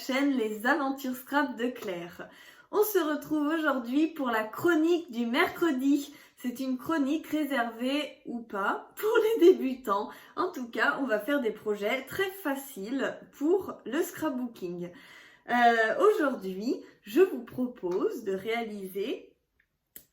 chaîne Les Aventures Scrap de Claire. On se retrouve aujourd'hui pour la chronique du mercredi. C'est une chronique réservée ou pas pour les débutants. En tout cas, on va faire des projets très faciles pour le scrapbooking. Aujourd'hui, je vous propose de réaliser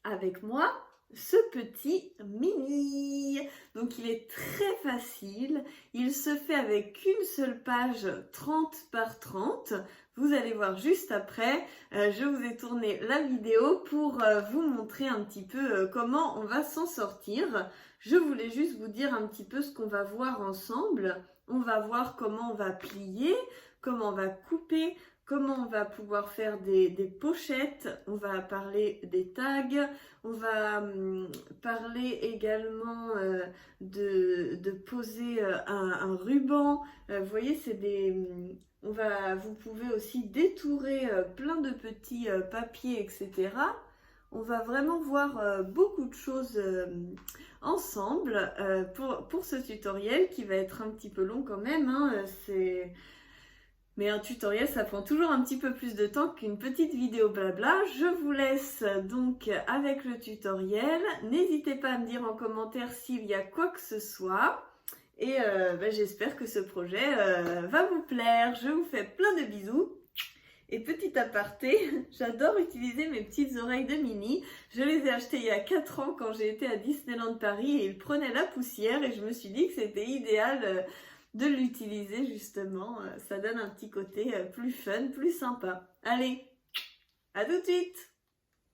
avec moi ce petit mini. Donc il est très facile, il se fait avec une seule page 30 par 30. Vous allez voir juste après, je vous ai tourné la vidéo pour vous montrer un petit peu comment on va s'en sortir. Je voulais juste vous dire un petit peu ce qu'on va voir ensemble. On va voir comment on va plier, comment on va couper, comment on va pouvoir faire des pochettes, on va parler des tags, on va parler également de poser un ruban. Vous voyez, c'est vous pouvez aussi détourer plein de petits papiers, etc. On va vraiment voir beaucoup de choses ensemble pour ce tutoriel qui va être un petit peu long quand même, hein, mais un tutoriel, ça prend toujours un petit peu plus de temps qu'une petite vidéo blabla. Je vous laisse donc avec le tutoriel. N'hésitez pas à me dire en commentaire s'il y a quoi que ce soit. Et j'espère que ce projet va vous plaire. Je vous fais plein de bisous. Et petit aparté, j'adore utiliser mes petites oreilles de Mini. Je les ai achetées il y a 4 ans quand j'ai été à Disneyland Paris et ils prenaient la poussière. Et je me suis dit que c'était idéal de l'utiliser justement, ça donne un petit côté plus fun, plus sympa. Allez, à tout de suite.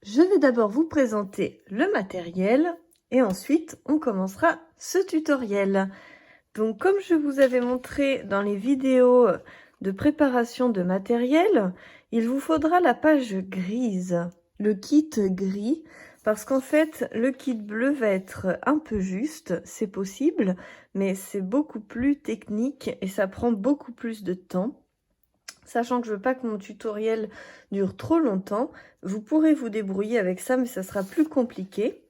Je vais d'abord vous présenter le matériel et ensuite on commencera ce tutoriel. Donc comme je vous avais montré dans les vidéos de préparation de matériel, il vous faudra la page grise, le kit gris. Parce qu'en fait, le kit bleu va être un peu juste, c'est possible, mais c'est beaucoup plus technique et ça prend beaucoup plus de temps. Sachant que je veux pas que mon tutoriel dure trop longtemps, vous pourrez vous débrouiller avec ça, mais ça sera plus compliqué.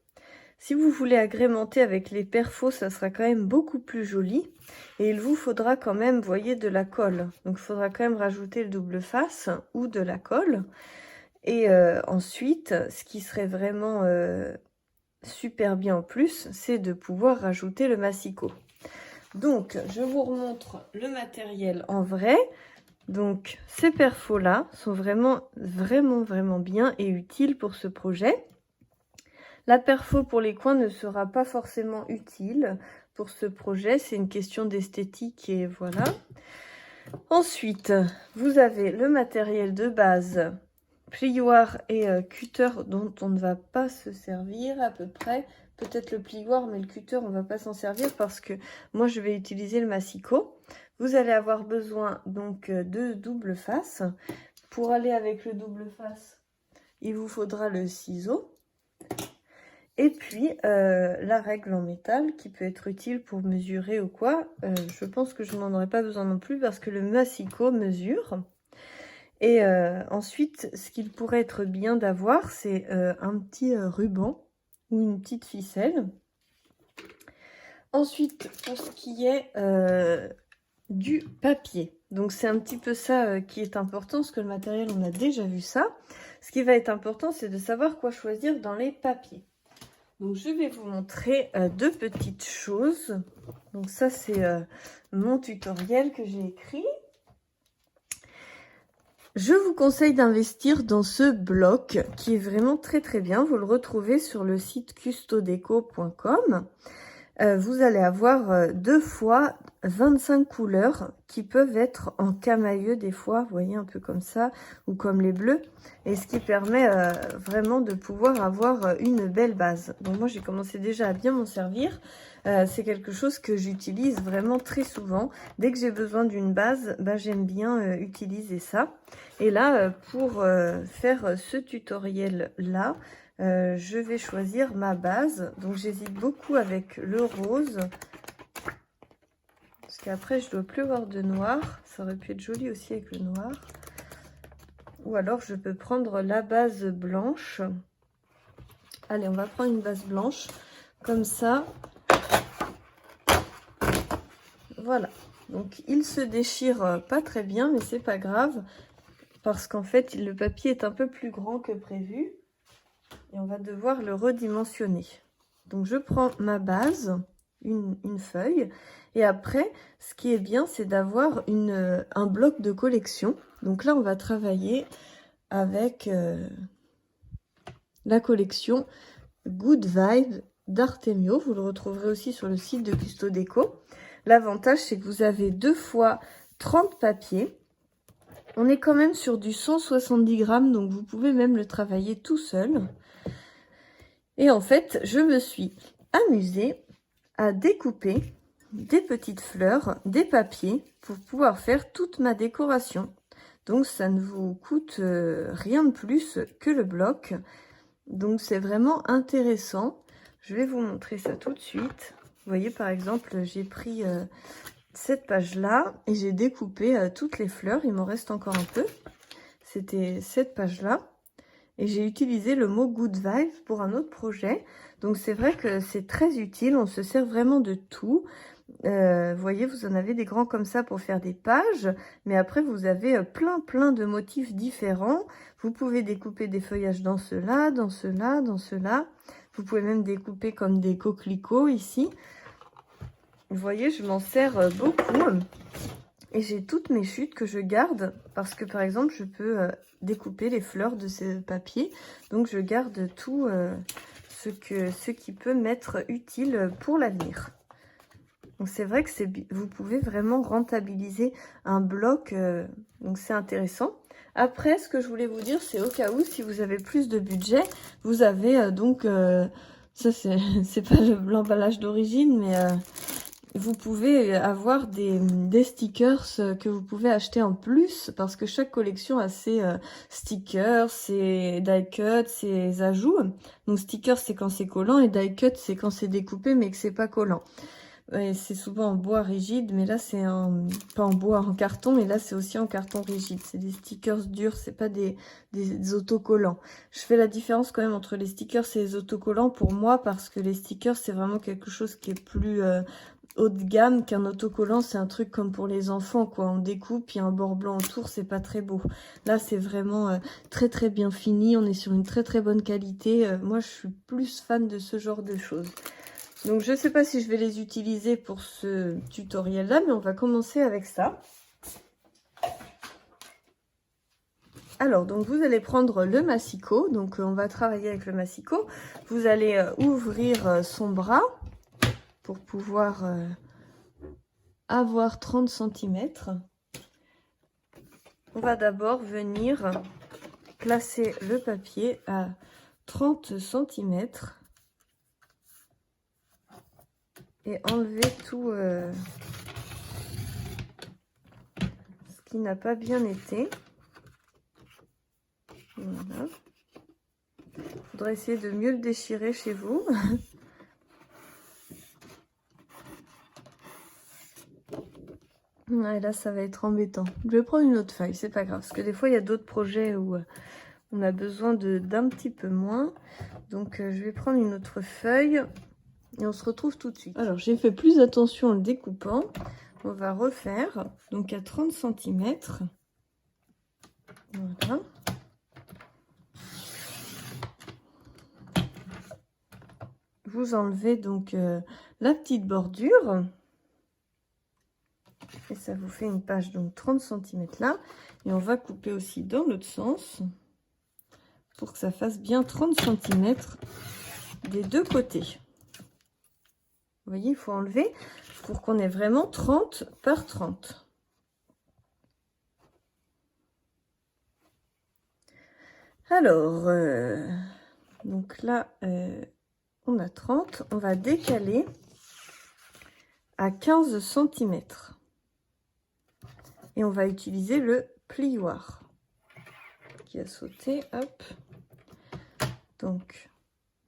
Si vous voulez agrémenter avec les perfos, ça sera quand même beaucoup plus joli. Et il vous faudra quand même, vous voyez, de la colle. Donc il faudra quand même rajouter le double face ou de la colle. Et ensuite, ce qui serait vraiment super bien en plus, c'est de pouvoir rajouter le massicot. Donc, je vous remontre le matériel en vrai. Donc, ces perfos-là sont vraiment bien et utiles pour ce projet. La perfo pour les coins ne sera pas forcément utile pour ce projet. C'est une question d'esthétique et voilà. Ensuite, vous avez le matériel de base, plioir et cutter dont on ne va pas se servir à peu près. Peut-être le plioir, mais le cutter, on ne va pas s'en servir parce que moi, je vais utiliser le massicot. Vous allez avoir besoin donc de double face. Pour aller avec le double face, il vous faudra le ciseau. Et puis, la règle en métal qui peut être utile pour mesurer ou quoi. Je pense que je n'en aurai pas besoin non plus parce que le massicot mesure. Et ensuite, ce qu'il pourrait être bien d'avoir, c'est un petit ruban ou une petite ficelle. Ensuite, pour ce qui est du papier. Donc, c'est un petit peu ça qui est important, parce que le matériel, on a déjà vu ça. Ce qui va être important, c'est de savoir quoi choisir dans les papiers. Donc, je vais vous montrer deux petites choses. Donc, ça, c'est mon tutoriel que j'ai écrit. Je vous conseille d'investir dans ce bloc qui est vraiment très bien. Vous le retrouvez sur le site custodeco.com. Vous allez avoir 2 fois 25 couleurs qui peuvent être en camailleux des fois, vous voyez, un peu comme ça, ou comme les bleus. Et ce qui permet vraiment de pouvoir avoir une belle base. Donc moi, j'ai commencé déjà à bien m'en servir. C'est quelque chose que j'utilise vraiment très souvent. Dès que j'ai besoin d'une base, j'aime bien utiliser ça. Et là, pour faire ce tutoriel-là, je vais choisir ma base. Donc j'hésite beaucoup avec le rose. Parce qu'après, je dois plus avoir de noir. Ça aurait pu être joli aussi avec le noir. Ou alors, je peux prendre la base blanche. Allez, on va prendre une base blanche. Comme ça. Voilà. Donc, il se déchire pas très bien, mais c'est pas grave. parce qu'en fait le papier est un peu plus grand que prévu et on va devoir le redimensionner. Donc je prends ma base, une feuille, et après ce qui est bien c'est d'avoir un bloc de collection. Donc là on va travailler avec la collection Good Vibes d'Artemio. Vous le retrouverez aussi sur le site de Custodeco. L'avantage c'est que vous avez 2 fois 30 papiers. On est quand même sur du 170 grammes, donc vous pouvez même le travailler tout seul. Et en fait, je me suis amusée à découper des petites fleurs, des papiers, pour pouvoir faire toute ma décoration. Donc ça ne vous coûte rien de plus que le bloc. Donc c'est vraiment intéressant. Je vais vous montrer ça tout de suite. Vous voyez par exemple, j'ai pris cette page-là et j'ai découpé toutes les fleurs. Il m'en reste encore un peu. C'était cette page-là. Et j'ai utilisé le mot Good Vibes pour un autre projet. Donc c'est vrai que c'est très utile. On se sert vraiment de tout. Vous voyez, vous en avez des grands comme ça pour faire des pages. Mais après, vous avez plein de motifs différents. Vous pouvez découper des feuillages dans cela, dans cela, dans cela. Vous pouvez même découper comme des coquelicots ici. Vous voyez, je m'en sers beaucoup. Et j'ai toutes mes chutes que je garde parce que par exemple je peux découper les fleurs de ce papier. Donc je garde tout ce qui peut m'être utile pour l'avenir. Donc c'est vrai que vous pouvez vraiment rentabiliser un bloc, donc c'est intéressant. Après ce que je voulais vous dire c'est au cas où si vous avez plus de budget, vous avez ça c'est pas l'emballage d'origine mais... vous pouvez avoir des stickers que vous pouvez acheter en plus parce que chaque collection a ses stickers, ses die cuts, ses ajouts. Donc stickers c'est quand c'est collant et die cut c'est quand c'est découpé mais que c'est pas collant. C'est souvent en bois rigide mais là c'est pas en bois, en carton, et là c'est aussi en carton rigide. C'est des stickers durs, c'est pas des autocollants. Je fais la différence quand même entre les stickers et les autocollants pour moi parce que les stickers c'est vraiment quelque chose qui est plus... haut de gamme qu'un autocollant, c'est un truc comme pour les enfants quoi, on découpe, il y a un bord blanc autour, c'est pas très beau. Là c'est vraiment très bien fini, on est sur une très bonne qualité. Moi je suis plus fan de ce genre de choses. Donc je sais pas si je vais les utiliser pour ce tutoriel là, mais on va commencer avec ça. Alors, donc vous allez prendre le massicot, donc on va travailler avec le massicot. Vous allez ouvrir son bras pour pouvoir avoir 30 cm. On va d'abord venir placer le papier à 30 cm et enlever tout ce qui n'a pas bien été. Voilà. Il faudra essayer de mieux le déchirer chez vous. Et là, ça va être embêtant. Je vais prendre une autre feuille, c'est pas grave. Parce que des fois, il y a d'autres projets où on a besoin d'un petit peu moins. Donc, je vais prendre une autre feuille et on se retrouve tout de suite. Alors, j'ai fait plus attention en le découpant. On va refaire, donc à 30 cm. Voilà. Vous enlevez donc la petite bordure. Et ça vous fait une page, donc 30 cm là. Et on va couper aussi dans l'autre sens pour que ça fasse bien 30 cm des deux côtés. Vous voyez, il faut enlever pour qu'on ait vraiment 30 par 30. Alors, donc là, on a 30. On va décaler à 15 cm. Et on va utiliser le plioir qui a sauté. Hop. Donc,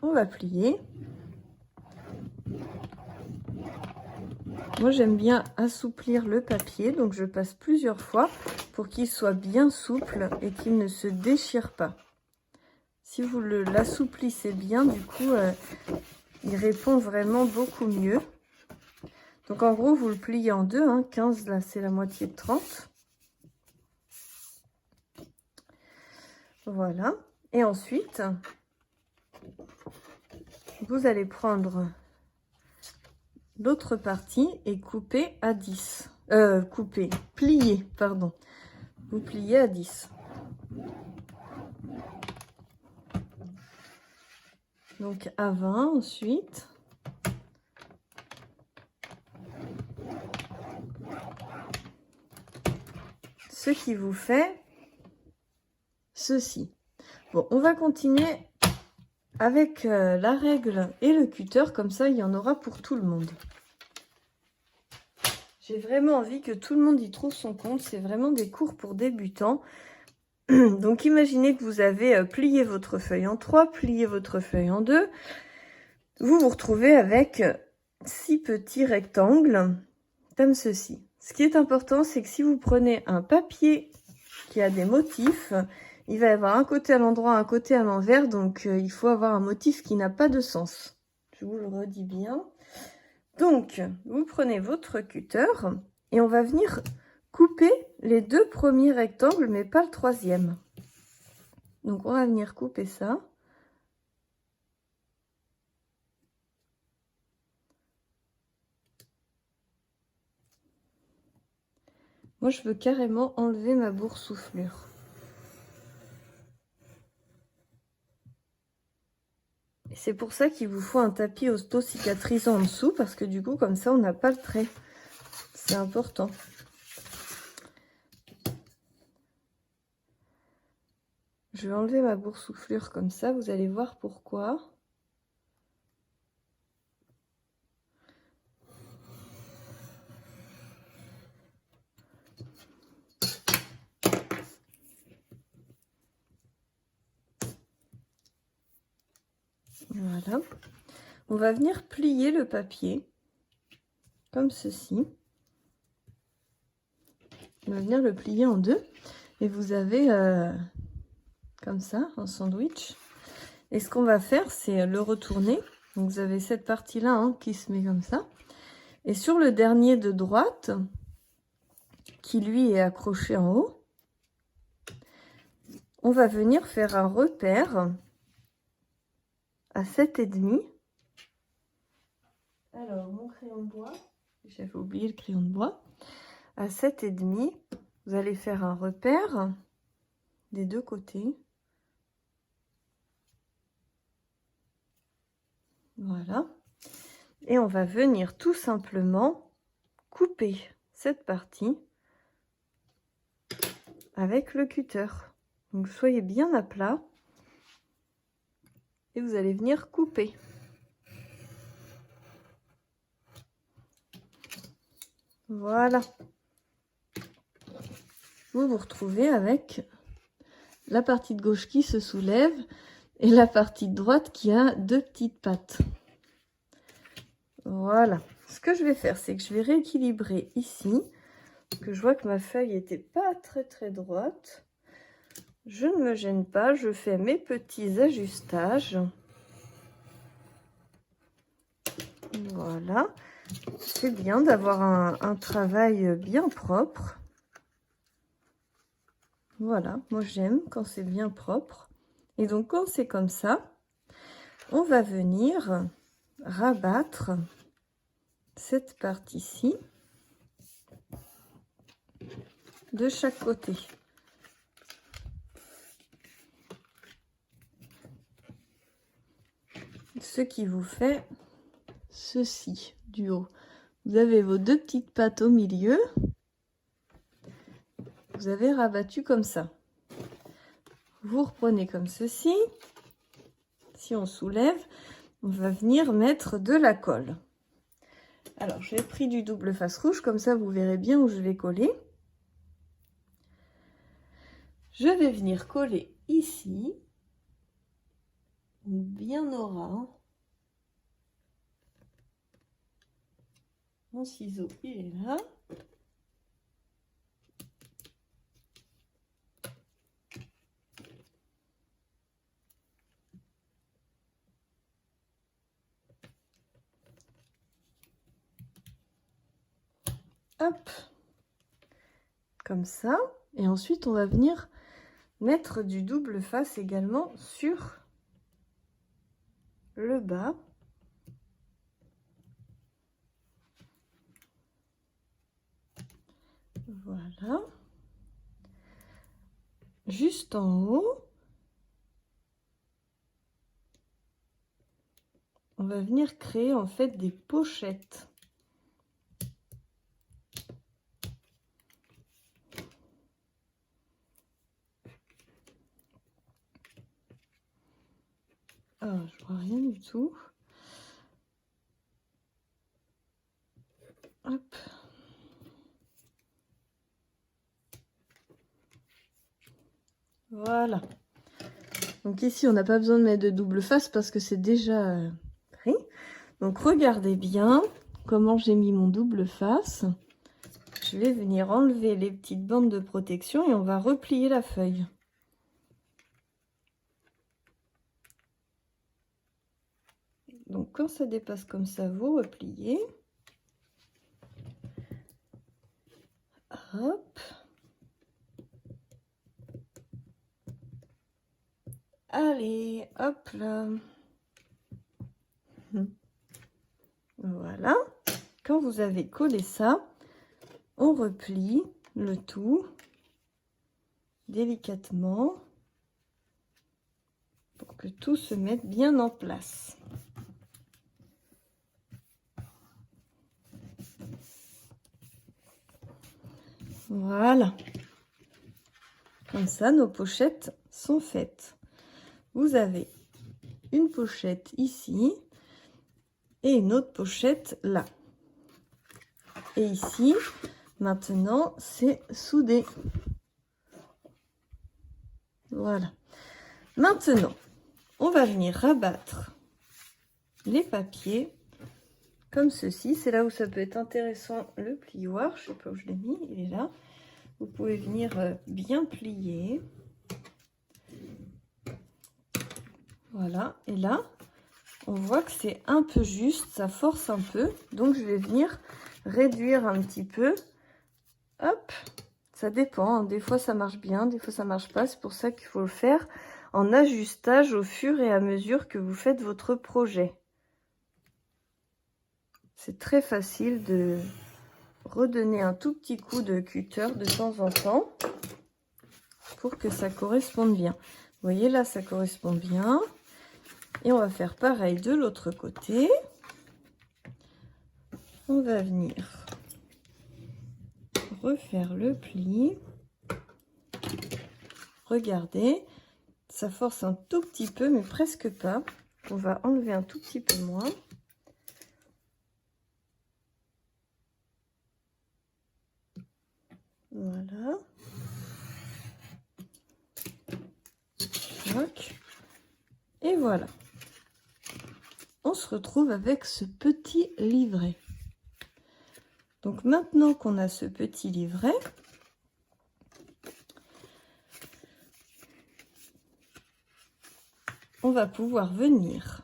on va plier. Moi, j'aime bien assouplir le papier. Donc, je passe plusieurs fois pour qu'il soit bien souple et qu'il ne se déchire pas. Si vous l'assouplissez bien, du coup, il répond vraiment beaucoup mieux. Donc en gros, vous le pliez en deux, hein. 15 là, c'est la moitié de 30. Voilà. Et ensuite, vous allez prendre l'autre partie et couper à 10. Plier, pardon. Vous pliez à 10. Donc à 20 ensuite. Ce qui vous fait ceci. Bon, on va continuer avec la règle et le cutter, comme ça il y en aura pour tout le monde. J'ai vraiment envie que tout le monde y trouve son compte, c'est vraiment des cours pour débutants. Donc imaginez que vous avez plié votre feuille en 3, plié votre feuille en 2. Vous vous retrouvez avec 6 petits rectangles comme ceci. Ce qui est important, c'est que si vous prenez un papier qui a des motifs, il va y avoir un côté à l'endroit, un côté à l'envers, donc il faut avoir un motif qui n'a pas de sens. Je vous le redis bien. Donc, vous prenez votre cutter et on va venir couper les 2 premiers rectangles, mais pas le 3e. Donc, on va venir couper ça. Moi, je veux carrément enlever ma boursouflure. Et c'est pour ça qu'il vous faut un tapis auto-cicatrisant en dessous, parce que du coup, comme ça, on n'a pas le trait. C'est important. Je vais enlever ma boursouflure comme ça, vous allez voir pourquoi. Voilà. On va venir plier le papier comme ceci. On va venir le plier en 2 et vous avez comme ça un sandwich. Et ce qu'on va faire, c'est le retourner. Donc vous avez cette partie-là hein, qui se met comme ça. Et sur le dernier de droite, qui lui est accroché en haut, on va venir faire un repère à 7,5. Alors, mon crayon de bois, j'avais oublié le crayon de bois, à 7,5, vous allez faire un repère des 2 côtés. Voilà. Et on va venir tout simplement couper cette partie avec le cutter. Donc, soyez bien à plat et vous allez venir couper. Voilà. Vous vous retrouvez avec la partie de gauche qui se soulève et la partie de droite qui a 2 petites pattes. Voilà. Ce que je vais faire, c'est que je vais rééquilibrer ici. Parce que je vois que ma feuille n'était pas très droite. Je ne me gêne pas, je fais mes petits ajustages. Voilà. C'est bien d'avoir un travail bien propre. Voilà, moi j'aime quand c'est bien propre. Et donc quand c'est comme ça, on va venir rabattre cette partie-ci de chaque côté. Ce qui vous fait ceci du haut. Vous avez vos 2 petites pattes au milieu. Vous avez rabattu comme ça. Vous reprenez comme ceci. Si on soulève, on va venir mettre de la colle. Alors, j'ai pris du double face rouge, comme ça vous verrez bien où je vais coller. Je vais venir coller ici, bien au ras. Mon ciseau, il est là. Hop, comme ça. Et ensuite, on va venir mettre du double face également sur le bas. Voilà. Juste en haut, on va venir créer en fait des pochettes. Ah, je vois rien du tout. Hop. Voilà. Donc ici, on n'a pas besoin de mettre de double face parce que c'est déjà pris. Donc regardez bien comment j'ai mis mon double face. Je vais venir enlever les petites bandes de protection et on va replier la feuille. Donc quand ça dépasse comme ça, vous repliez. Hop. Allez, hop là. Voilà. Quand vous avez collé ça, on replie le tout délicatement pour que tout se mette bien en place. Voilà. Comme ça, nos pochettes sont faites. Vous avez une pochette ici et une autre pochette là. Et ici, maintenant, c'est soudé. Voilà. Maintenant, on va venir rabattre les papiers comme ceci. C'est là où ça peut être intéressant, le plioir. Je ne sais pas où je l'ai mis, il est là. Vous pouvez venir bien plier. Voilà. Et là, on voit que c'est un peu juste, ça force un peu. Donc, je vais venir réduire un petit peu. Hop, ça dépend. Hein. Des fois, ça marche bien, des fois, ça marche pas. C'est pour ça qu'il faut le faire en ajustage au fur et à mesure que vous faites votre projet. C'est très facile de redonner un tout petit coup de cutter de temps en temps pour que ça corresponde bien. Vous voyez, là, ça correspond bien. Et on va faire pareil de l'autre côté. On va venir refaire le pli. Regardez, ça force un tout petit peu, mais presque pas. On va enlever un tout petit peu moins. Voilà. Et voilà. On se retrouve avec ce petit livret. Donc maintenant qu'on a ce petit livret, on va pouvoir venir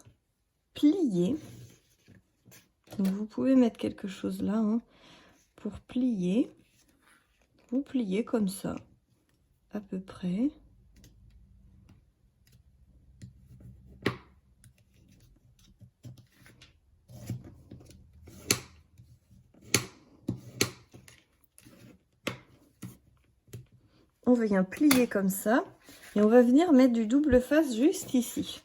plier. Donc vous pouvez mettre quelque chose là hein, pour plier. Vous pliez comme ça, à peu près. On vient plier comme ça et on va venir mettre du double face juste ici.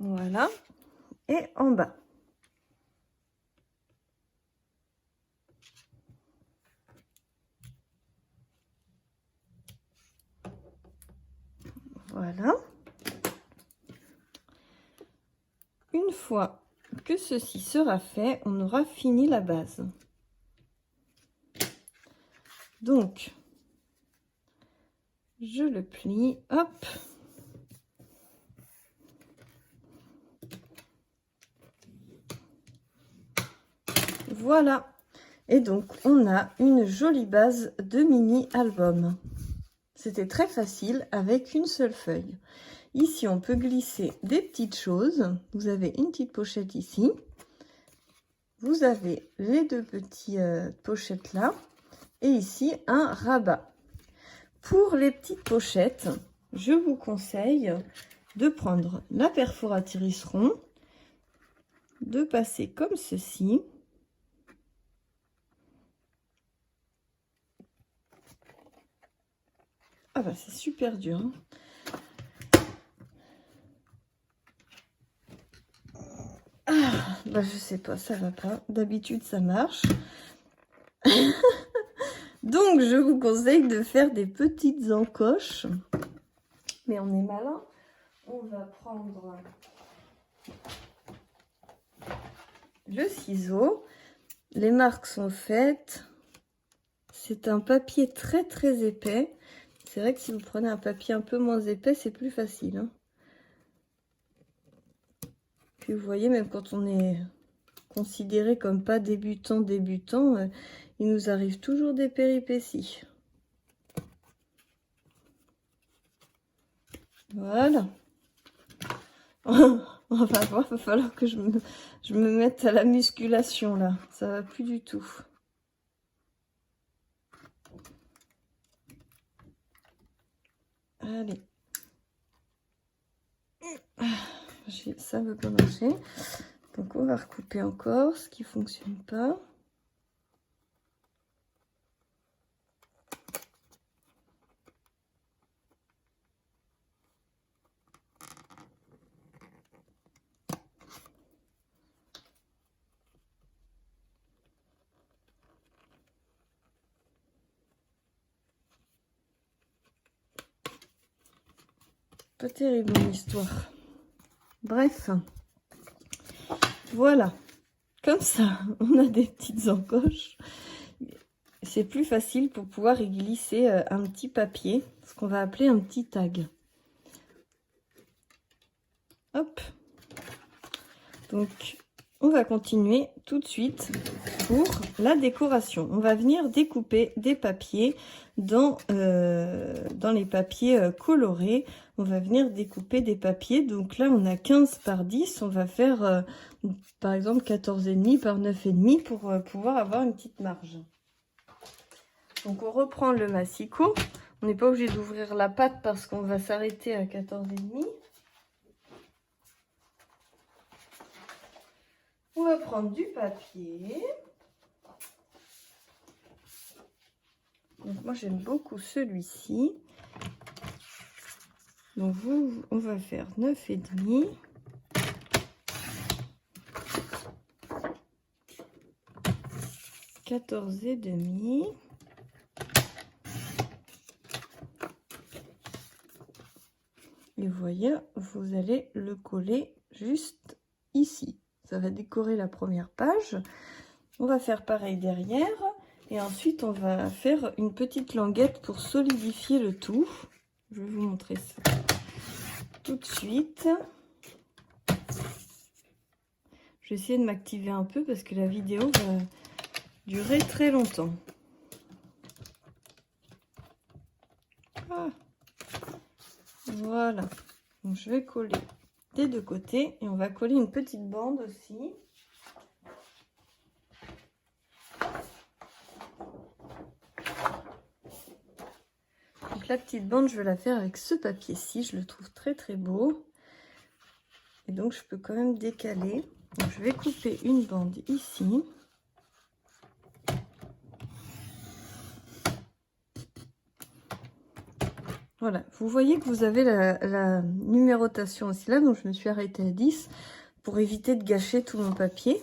Voilà, et en bas. Voilà. Une fois que ceci sera fait, on aura fini la base. Donc, je le plie, hop. Voilà. Et donc, on a une jolie base de mini album. c'était très facile avec une seule feuille. Ici, on peut glisser des petites choses. Vous avez une petite pochette ici. Vous avez les deux petites pochettes là. Et ici, un rabat. Pour les petites pochettes, je vous conseille de prendre la perforatrice rond, de passer comme ceci. Ah bah c'est super dur. Hein. Ah, bah je sais pas, ça va pas. D'habitude ça marche. Donc je vous conseille de faire des petites encoches. Mais on est malin. On va prendre le ciseau. Les marques sont faites. C'est un papier très très épais. C'est vrai que si vous prenez un papier un peu moins épais, c'est plus facile. Hein. Puis vous voyez, même quand on est considéré comme pas débutant, il nous arrive toujours des péripéties. Voilà. On va voir, il va falloir que je me mette à la musculation là. Ça va plus du tout. Allez. Ça veut pas marcher. Donc on va recouper encore ce qui fonctionne pas. Pas terrible mon histoire. Bref. Voilà. Comme ça, on a des petites encoches. C'est plus facile pour pouvoir y glisser un petit papier, ce qu'on va appeler un petit tag. Hop. Donc, on va continuer tout de suite pour la décoration. On va venir découper des papiers dans les papiers colorés. On va venir découper des papiers. Donc là, on a 15 par 10. On va faire, par exemple, 14,5 par 9,5 pour pouvoir avoir une petite marge. Donc, on reprend le massicot. On n'est pas obligé d'ouvrir la patte parce qu'on va s'arrêter à 14,5. On va prendre du papier. Donc moi j'aime beaucoup celui-ci. Donc on va faire 9,5. 14,5. Et vous voyez, vous allez le coller juste ici. Ça va décorer la première page. On va faire pareil derrière. Et ensuite, on va faire une petite languette pour solidifier le tout. Je vais vous montrer ça tout de suite. Je vais essayer de m'activer un peu parce que la vidéo va durer très longtemps. Ah. Voilà. Donc, je vais coller des deux côtés et on va coller une petite bande aussi. Donc la petite bande, je vais la faire avec ce papier-ci, je le trouve très très beau. Et donc je peux quand même décaler. Donc, je vais couper une bande ici. Voilà, vous voyez que vous avez la numérotation aussi là, donc je me suis arrêtée à 10 pour éviter de gâcher tout mon papier.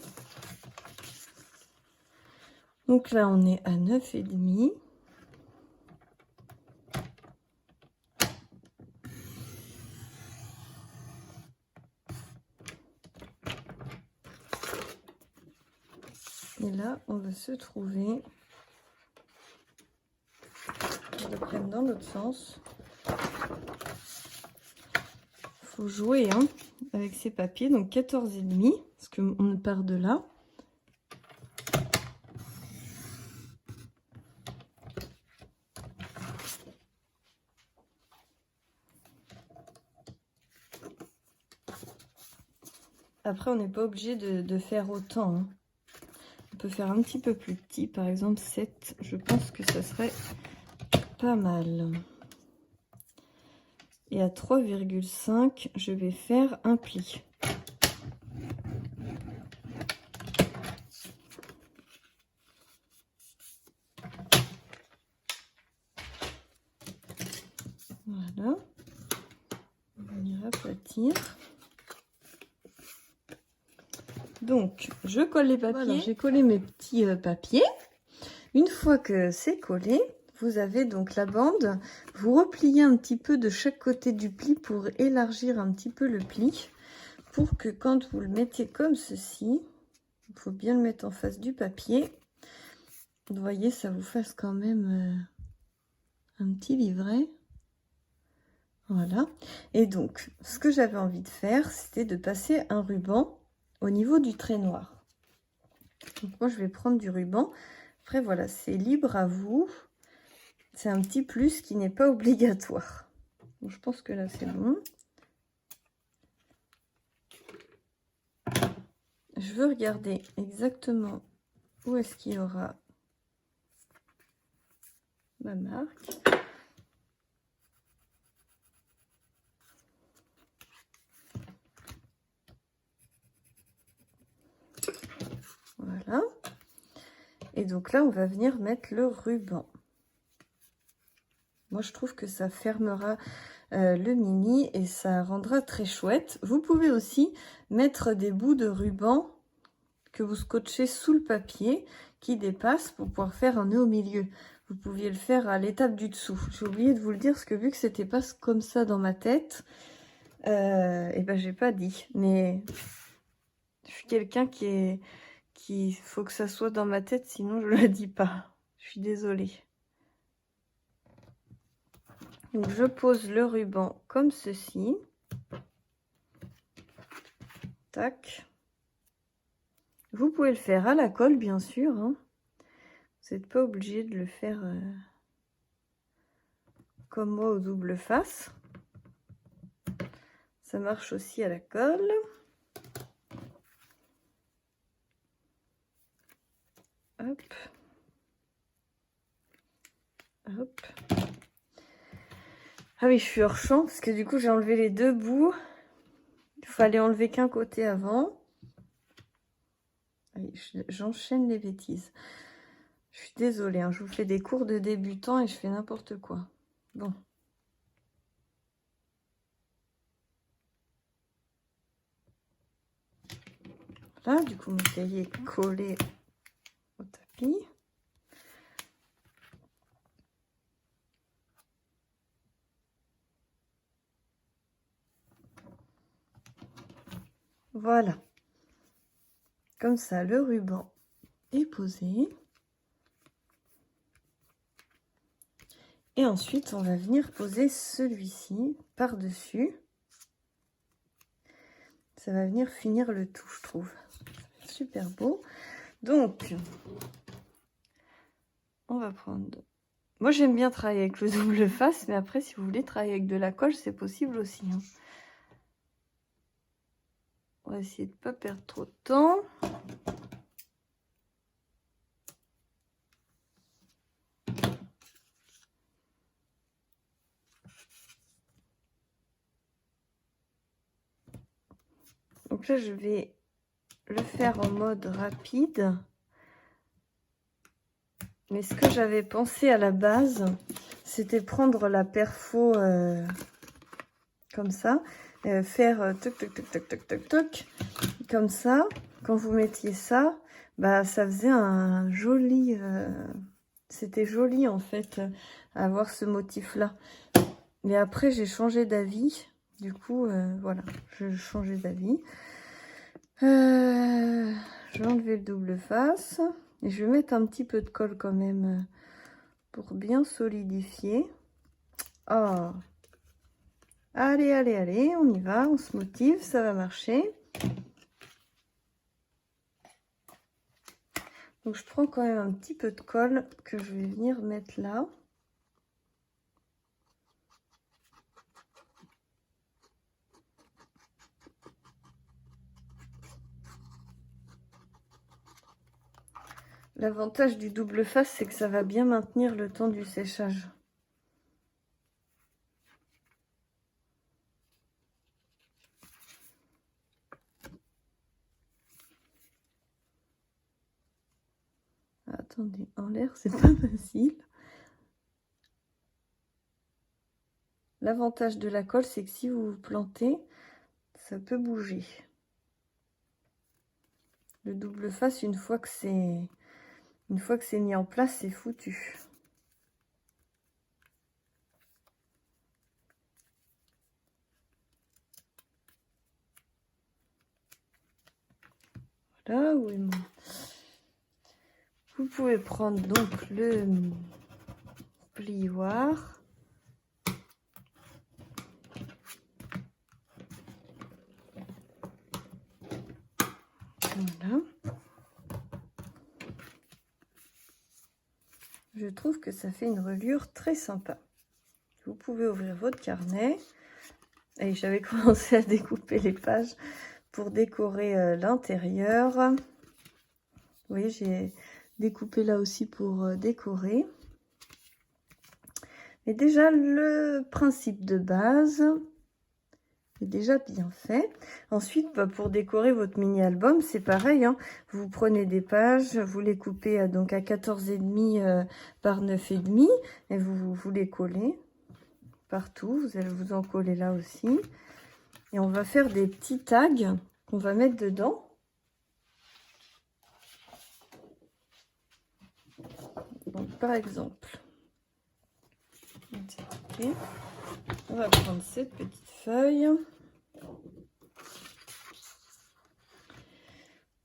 Donc là, on est à 9,5. Et là, on va se trouver. Je le prenne dans l'autre sens. Faut jouer hein, avec ces papiers. Donc 14,5, parce qu'on part de là. Après, on n'est pas obligé de faire autant, hein. On peut faire un petit peu plus petit, par exemple 7. Je pense que ça serait pas mal. Et à 3,5, je vais faire un pli. Voilà. On va venir aplatir. Donc, je colle les papiers. Voilà, j'ai collé mes petits papiers. Une fois que c'est collé, vous avez donc la bande. Vous repliez un petit peu de chaque côté du pli pour élargir un petit peu le pli. Pour que quand vous le mettez comme ceci, il faut bien le mettre en face du papier. Vous voyez, ça vous fasse quand même un petit livret. Voilà. Et donc, ce que j'avais envie de faire, c'était de passer un ruban au niveau du trait noir. Donc moi, je vais prendre du ruban. Après, voilà, c'est libre à vous. C'est un petit plus qui n'est pas obligatoire. Donc, je pense que là, c'est bon. Je veux regarder exactement où est-ce qu'il y aura ma marque. Voilà. Et donc là, on va venir mettre le ruban. Moi, je trouve que ça fermera le mini et ça rendra très chouette. Vous pouvez aussi mettre des bouts de ruban que vous scotchez sous le papier qui dépasse pour pouvoir faire un nœud au milieu. Vous pouviez le faire à l'étape du dessous. J'ai oublié de vous le dire parce que vu que c'était pas comme ça dans ma tête, et ben j'ai pas dit. Mais je suis quelqu'un qui faut que ça soit dans ma tête, sinon je le dis pas. Je suis désolée. Donc je pose le ruban comme ceci. Tac. Vous pouvez le faire à la colle, bien sûr, hein. Vous n'êtes pas obligé de le faire comme moi au double face. Ça marche aussi à la colle. Hop. Hop. Ah oui, je suis hors champ parce que du coup j'ai enlevé les deux bouts. Il fallait enlever qu'un côté avant. J'enchaîne les bêtises. Je suis désolée, hein, je vous fais des cours de débutants et je fais n'importe quoi. Bon. Là, du coup, mon cahier est collé au tapis. Voilà. Comme ça, le ruban est posé. Et ensuite, on va venir poser celui-ci par-dessus. Ça va venir finir le tout, je trouve. Super beau. Donc, on va prendre... Moi, j'aime bien travailler avec le double face, mais après, si vous voulez travailler avec de la colle, c'est possible aussi, hein. On va essayer de ne pas perdre trop de temps. Donc là, je vais le faire en mode rapide. Mais ce que j'avais pensé à la base, c'était prendre la perfo comme ça, faire toc toc toc toc toc toc toc comme ça. Quand vous mettiez ça, bah ça faisait un joli, c'était joli en fait avoir ce motif là. Mais après j'ai changé d'avis, du coup voilà, je changeais d'avis. Je vais enlever le double face. Et je vais mettre un petit peu de colle quand même pour bien solidifier. Oh. Allez, allez, allez, on y va, on se motive, ça va marcher. Donc je prends quand même un petit peu de colle que je vais venir mettre là. L'avantage du double face, c'est que ça va bien maintenir le temps du séchage. Attendez, en l'air, c'est pas facile. L'avantage de la colle, c'est que si vous vous plantez, ça peut bouger. Le double face, une fois que c'est mis en place, c'est foutu. Voilà, où est mon... Vous pouvez prendre donc le plioir. Voilà. Je trouve que ça fait une reliure très sympa. Vous pouvez ouvrir votre carnet. Et j'avais commencé à découper les pages pour décorer l'intérieur. Oui, j'ai découpé là aussi pour décorer. Mais déjà, le principe de base est déjà bien fait. Ensuite, pour décorer votre mini-album, c'est pareil, hein. Vous prenez des pages, vous les coupez donc à 14,5 par 9,5 et vous les collez partout. Vous allez vous en coller là aussi. Et on va faire des petits tags qu'on va mettre dedans. Donc, par exemple, on va prendre cette petite feuille.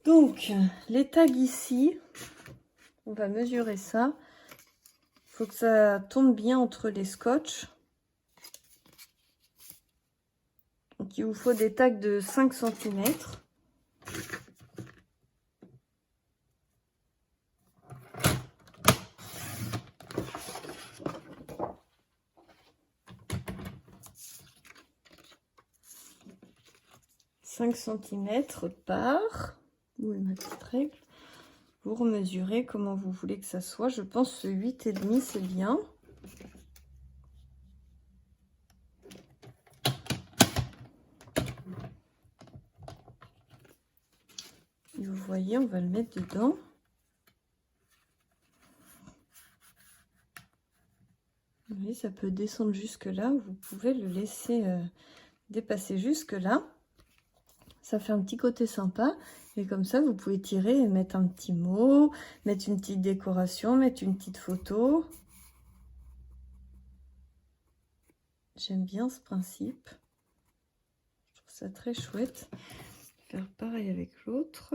Donc, les tags ici, on va mesurer ça. Il faut que ça tombe bien entre les scotch. Donc, il vous faut des tags de 5 cm. Par, où est ma petite règle? Vous remesurez comment vous voulez que ça soit. Je pense que 8,5 c'est bien. Et vous voyez, on va le mettre dedans. Vous voyez, ça peut descendre jusque là. Vous pouvez le laisser dépasser jusque là. Ça fait un petit côté sympa. Et comme ça, vous pouvez tirer et mettre un petit mot, mettre une petite décoration, mettre une petite photo. J'aime bien ce principe. Je trouve ça très chouette. Faire pareil avec l'autre.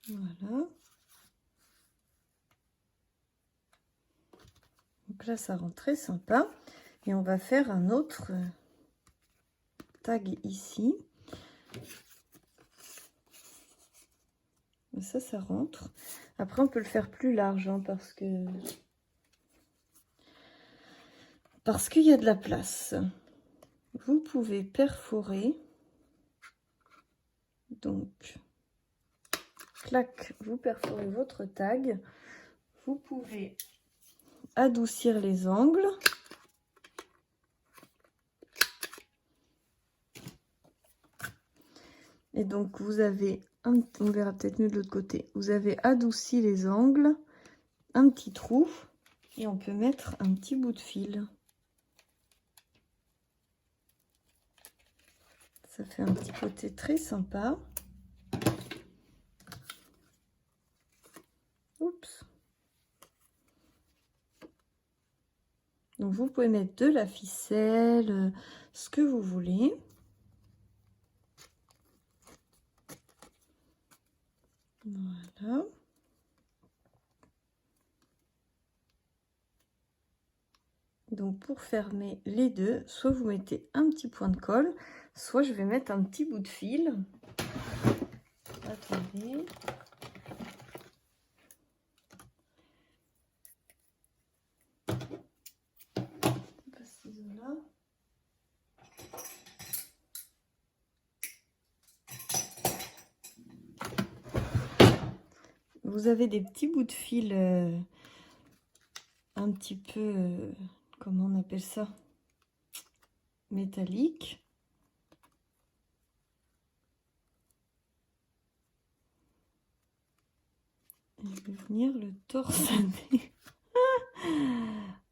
Voilà. Donc là, ça rend très sympa. Et on va faire un autre tag ici. Et ça rentre. Après, on peut le faire plus large, hein, parce qu'il y a de la place. Vous pouvez perforer. Donc, clac, vous perforez votre tag. Vous pouvez adoucir les angles. Et donc, vous avez, on verra peut-être mieux de l'autre côté, vous avez adouci les angles, un petit trou, et on peut mettre un petit bout de fil. Ça fait un petit côté très sympa. Oups. Donc, vous pouvez mettre de la ficelle, ce que vous voulez. Voilà. Donc pour fermer les deux, soit vous mettez un petit point de colle, soit je vais mettre un petit bout de fil. Attendez. vous avez des petits bouts de fil un petit peu, comment on appelle ça, métallique. Et je vais venir le torsader.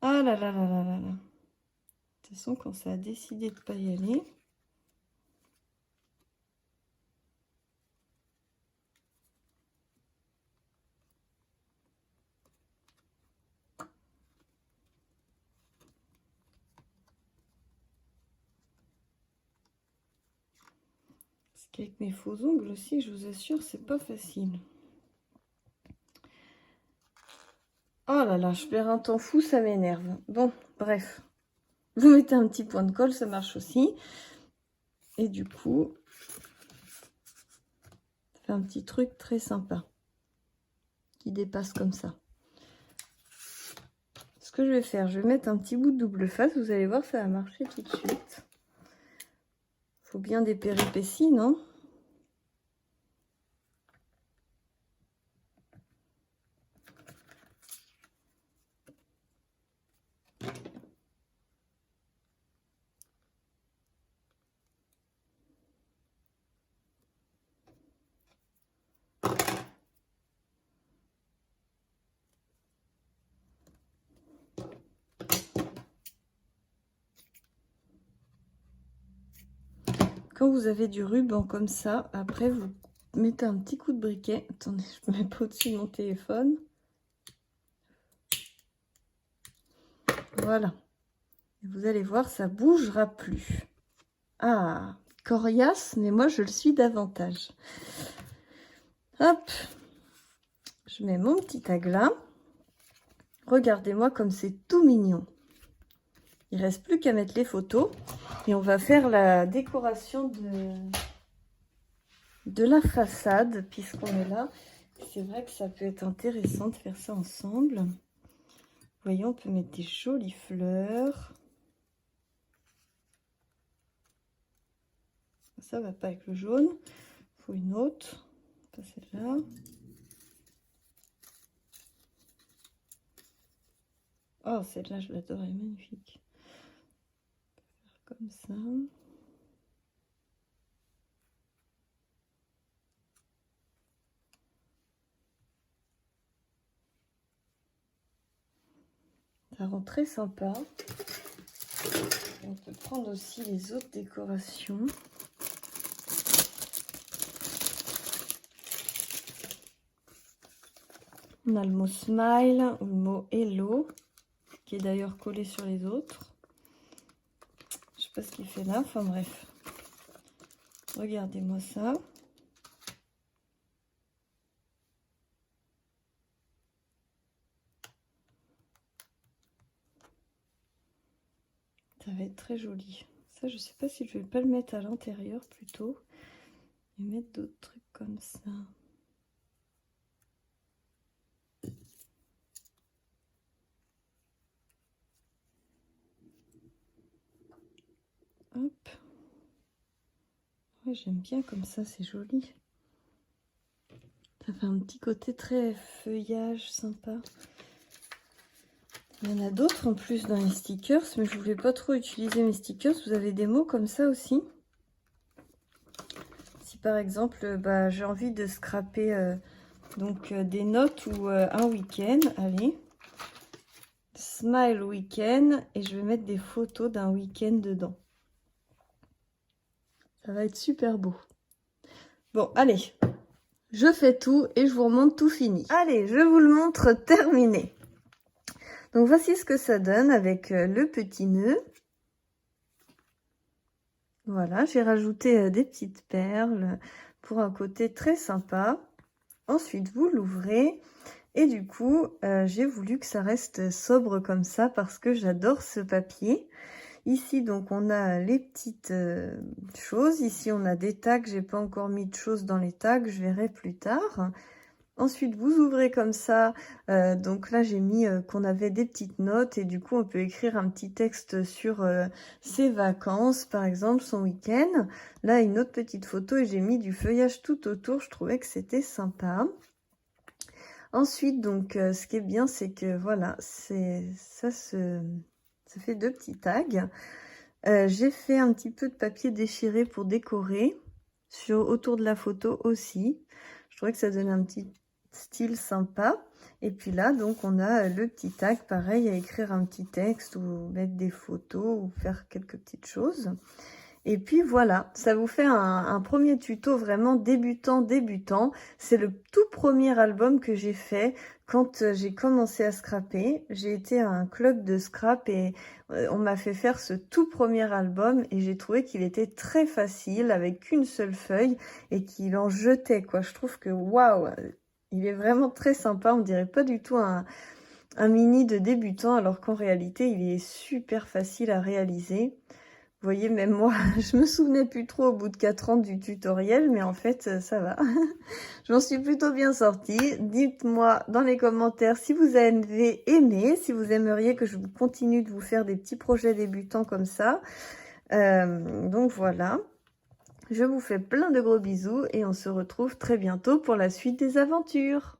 Ah là là là là là là. De toute façon, quand ça a décidé de pas y aller. Parce qu'avec mes faux ongles aussi, je vous assure, c'est pas facile. Oh là là, je perds un temps fou, ça m'énerve. Bon, bref. Vous mettez un petit point de colle, ça marche aussi. Et du coup, ça fait un petit truc très sympa qui dépasse comme ça. Ce que je vais faire, je vais mettre un petit bout de double face. Vous allez voir, ça va marcher tout de suite. Faut bien des péripéties, non ? Quand vous avez du ruban comme ça, après vous mettez un petit coup de briquet. Attendez, je ne mets pas au-dessus de mon téléphone. Voilà. Et vous allez voir, ça bougera plus. Ah, coriace, mais moi je le suis davantage. Hop, je mets mon petit tag là. Regardez-moi comme c'est tout mignon. Il reste plus qu'à mettre les photos et on va faire la décoration de la façade puisqu'on est là. C'est vrai que ça peut être intéressant de faire ça ensemble. Vous voyez, on peut mettre des jolies fleurs. Ça va pas avec le jaune. Il faut une autre. Pas celle-là. Oh, celle-là, je l'adore, elle est magnifique. On peut faire comme ça. Ça rend très sympa. On peut prendre aussi les autres décorations. On a le mot smile ou le mot hello, qui est d'ailleurs collé sur les autres. Je sais pas ce qu'il fait là, enfin bref. Regardez-moi ça. Ça va être très joli. Ça, je sais pas si je vais pas le mettre à l'intérieur plutôt. Et mettre d'autres trucs comme ça. Hop. Ouais, j'aime bien comme ça, c'est joli. Ça fait un petit côté très feuillage sympa. Il y en a d'autres en plus dans les stickers, mais je voulais pas trop utiliser mes stickers. Vous avez des mots comme ça aussi. Si par exemple, j'ai envie de scraper des notes ou un week-end, allez. Smile week-end, et je vais mettre des photos d'un week-end dedans. Ça va être super beau. Bon, allez, je fais tout et je vous remonte tout fini. Allez, je vous le montre terminé. Donc voici ce que ça donne avec le petit nœud. Voilà, j'ai rajouté des petites perles pour un côté très sympa. Ensuite, vous l'ouvrez. Et du coup, j'ai voulu que ça reste sobre comme ça parce que j'adore ce papier. Ici, donc, on a les petites choses. Ici, on a des tags. J'ai pas encore mis de choses dans les tags. Je verrai plus tard. Ensuite, vous ouvrez comme ça. Donc là, j'ai mis qu'on avait des petites notes. Et du coup, on peut écrire un petit texte sur ses vacances, par exemple, son week-end. Là, une autre petite photo. Et j'ai mis du feuillage tout autour. Je trouvais que c'était sympa. Ensuite, donc, ce qui est bien, c'est que voilà, ça fait 2 petits tags. J'ai fait un petit peu de papier déchiré pour décorer autour de la photo aussi. Je trouvais que ça donnait un petit style sympa. Et puis là, donc, on a le petit tag, pareil, à écrire un petit texte ou mettre des photos ou faire quelques petites choses. Et puis voilà, ça vous fait un premier tuto vraiment débutant. C'est le tout premier album que j'ai fait quand j'ai commencé à scraper. J'ai été à un club de scrap et on m'a fait faire ce tout premier album et j'ai trouvé qu'il était très facile avec qu'une seule feuille et qu'il en jetait quoi. Je trouve que waouh, il est vraiment très sympa. On dirait pas du tout un mini de débutant alors qu'en réalité il est super facile à réaliser. Vous voyez, même moi, je me souvenais plus trop au bout de 4 ans du tutoriel, mais en fait, ça va. Je m'en suis plutôt bien sortie. Dites-moi dans les commentaires si vous avez aimé, si vous aimeriez que je continue de vous faire des petits projets débutants comme ça. Donc voilà. Je vous fais plein de gros bisous et on se retrouve très bientôt pour la suite des aventures.